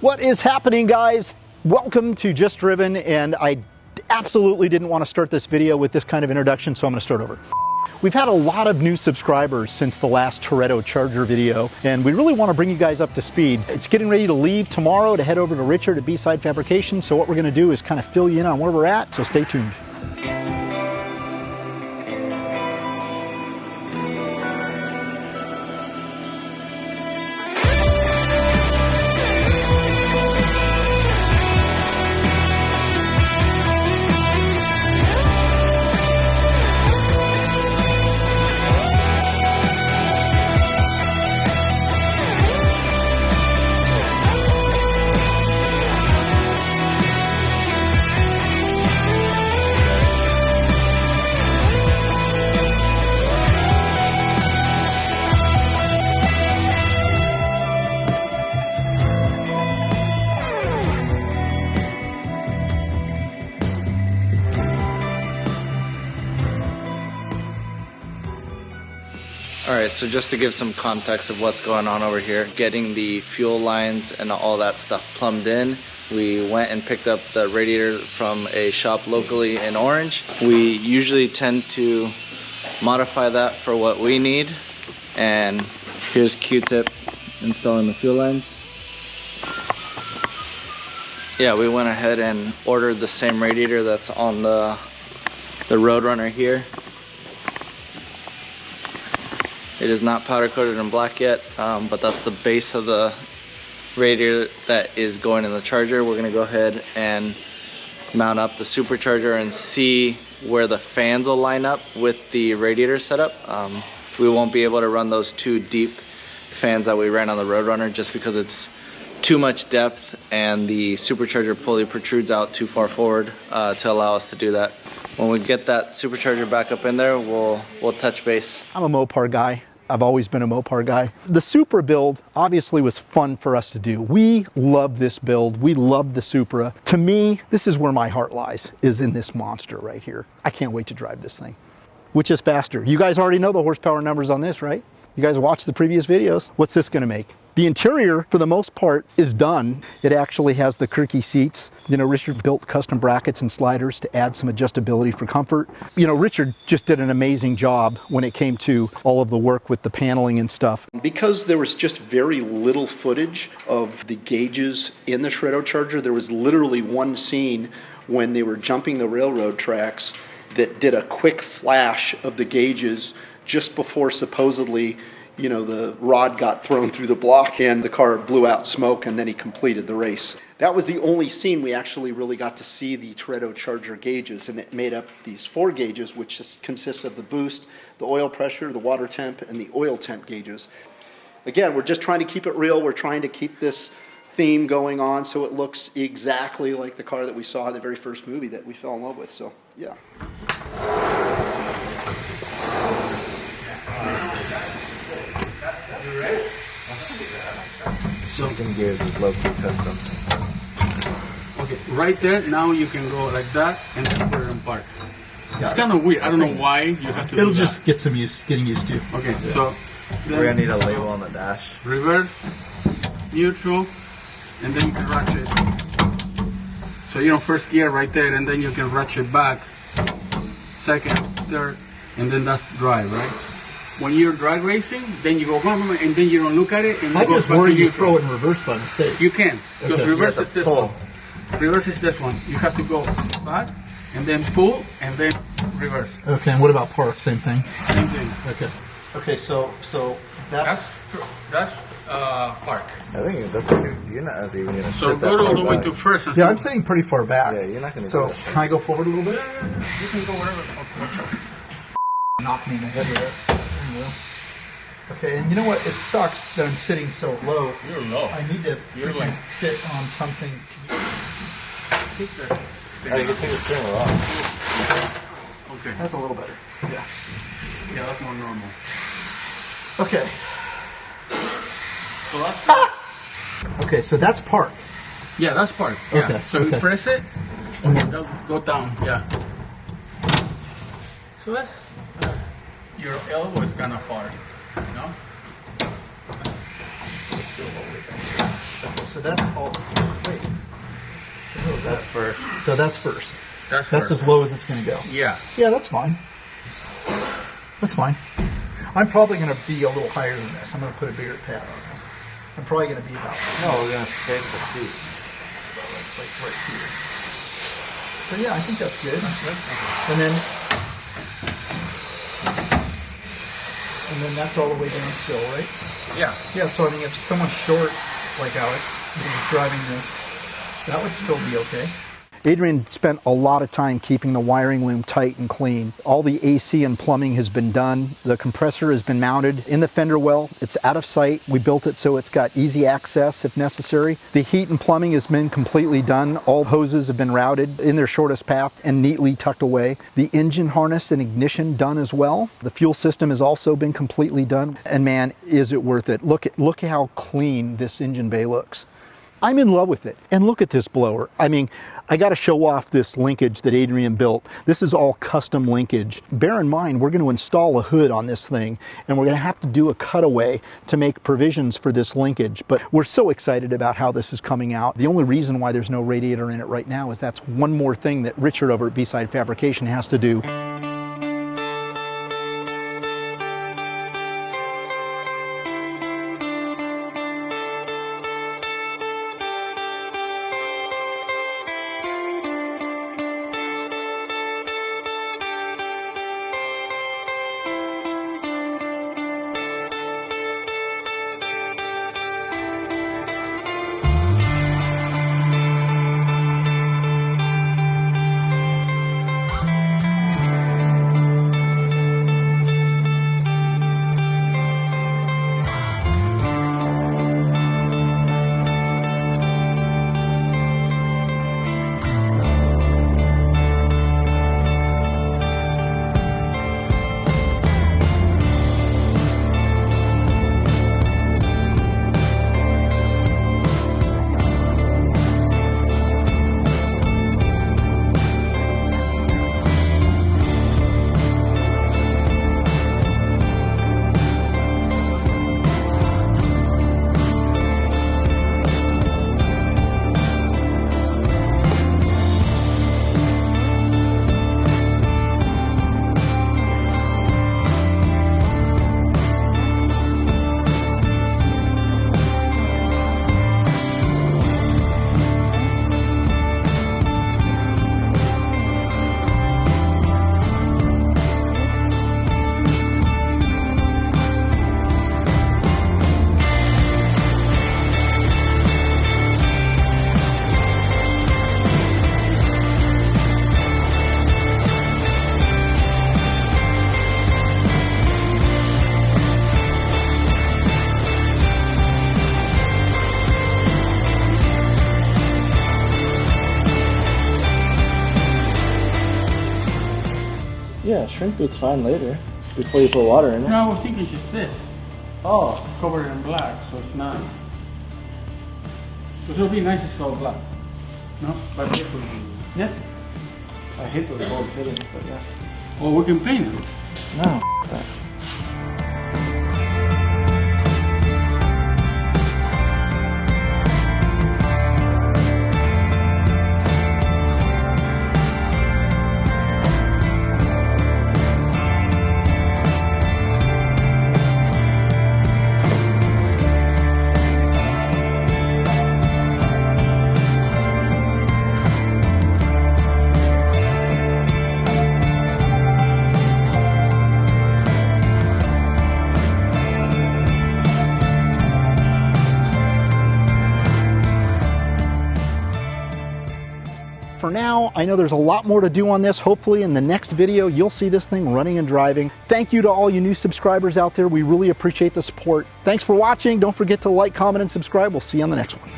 What is happening, guys? Welcome to Just Driven, and I absolutely didn't want to start this video with this kind of introduction, so I'm going to start over. We've had a lot of new subscribers since the last Toretto Charger video, and we really want to bring you guys up to speed. It's getting ready to leave tomorrow to head over to Richard at B-Side Fabrication, so what we're going to do is kind of fill you in on where we're at, so stay tuned. Alright, so just to give some context of what's going on over here, getting the fuel lines and all that stuff plumbed in, we went and picked up the radiator from a shop locally in Orange. We usually tend to modify that for what we need, and here's Q-tip installing the fuel lines. Yeah, we went ahead and ordered the same radiator that's on the Roadrunner here. It is not powder coated in black yet, but that's the base of the radiator that is going in the Charger. We're gonna go ahead and mount up the supercharger and see where the fans will line up with the radiator setup. We won't be able to run those two deep fans that we ran on the Roadrunner just because it's too much depth and the supercharger pulley protrudes out too far forward to allow us to do that. When we get that supercharger back up in there, we'll touch base. I'm a Mopar guy. I've always been a Mopar guy. The Supra build obviously was fun for us to do. We love this build. We love the Supra. To me, this is where my heart lies, is in this monster right here. I can't wait to drive this thing. Which is faster? You guys already know the horsepower numbers on this, right? You guys watched the previous videos. What's this gonna make? The interior, for the most part, is done. It actually has the Kirky seats. You know, Richard built custom brackets and sliders to add some adjustability for comfort. You know, Richard just did an amazing job when it came to all of the work with the paneling and stuff. Because there was just very little footage of the gauges in the Toretto Charger, there was literally one scene when they were jumping the railroad tracks that did a quick flash of the gauges just before supposedly, you know, the rod got thrown through the block and the car blew out smoke, and then he completed the race. That was the only scene we actually really got to see the Toretto Charger gauges, and it made up these 4 gauges, which just consists of the boost, the oil pressure, the water temp, and the oil temp gauges. Again, we're just trying to keep it real. We're trying to keep this theme going on so it looks exactly like the car that we saw in the very first movie that we fell in love with. So, yeah. Shifting gears with low-key customs. Okay, right there, now you can go like that and then put it in park. It's kind of weird. I don't know why you have to do that. It'll just get some getting used to. Okay, so we're gonna need a label on the dash. Reverse, neutral, and then you can ratchet. So you know, first gear right there, and then you can ratchet back. Second, third, and then that's drive, right? When you're drag racing, then you go and then you don't look at it. And I just worry you throw it in reverse by mistake. You can, because reverse is this pull. one. Reverse is this one. You have to go back and then pull and then reverse. Okay, and what about park? Same thing? Same thing. Okay. Okay, so that's park. I think that's too. You're not even gonna. So go all the way to first. And yeah, I'm saying pretty far back. Yeah, you're not gonna. So can I go forward a little bit? You can go wherever. Knock me in the head with it. Okay, and you know what? It sucks that I'm sitting so low. You're low. I need to sit on something. You can take the steering wheel off. Okay. That's a little better. Yeah. Yeah, that's more normal. Okay. So that's Okay, so that's park. Yeah, that's park. Yeah. Okay. So you press it and then go down. Yeah. So that's your elbow is kind of far, you know? Okay, so that's all. Wait. That's first. So that's first. That's That's as low as it's going to go. Yeah. Yeah, that's fine. That's fine. I'm probably going to be a little higher than this. I'm going to put a bigger pad on this. I'm probably going to be about No, we're gonna space the seat. like right here. So yeah, I think that's good. And then that's all the way down still, right? Yeah. Yeah, so I mean, if someone's short, like Alex, who's driving this, that would still be okay. Adrian spent a lot of time keeping the wiring loom tight and clean. All the AC and plumbing has been done. The compressor has been mounted in the fender well. It's out of sight. We built it so it's got easy access if necessary. The heat and plumbing has been completely done. All hoses have been routed in their shortest path and neatly tucked away. The engine harness and ignition done as well. The fuel system has also been completely done. And man, is it worth it. Look at how clean this engine bay looks. I'm in love with it. And look at this blower. I mean, I got to show off this linkage that Adrian built. This is all custom linkage. Bear in mind, we're going to install a hood on this thing, and we're going to have to do a cutaway to make provisions for this linkage. But we're so excited about how this is coming out. The only reason why there's no radiator in it right now is that's one more thing that Richard over at B-Side Fabrication has to do. Yeah, shrink boot's fine later, before you put water in it. No, I was thinking just this. Oh, Covered in black, so it's not. Because it would be nice if it's all black. No? But this would be. yeah. I hate those gold fittings, but yeah. Or we can paint it. No, that. For now, I know there's a lot more to do on this. Hopefully in the next video, you'll see this thing running and driving. Thank you to all you new subscribers out there. We really appreciate the support. Thanks for watching. Don't forget to like, comment, and subscribe. We'll see you on the next one.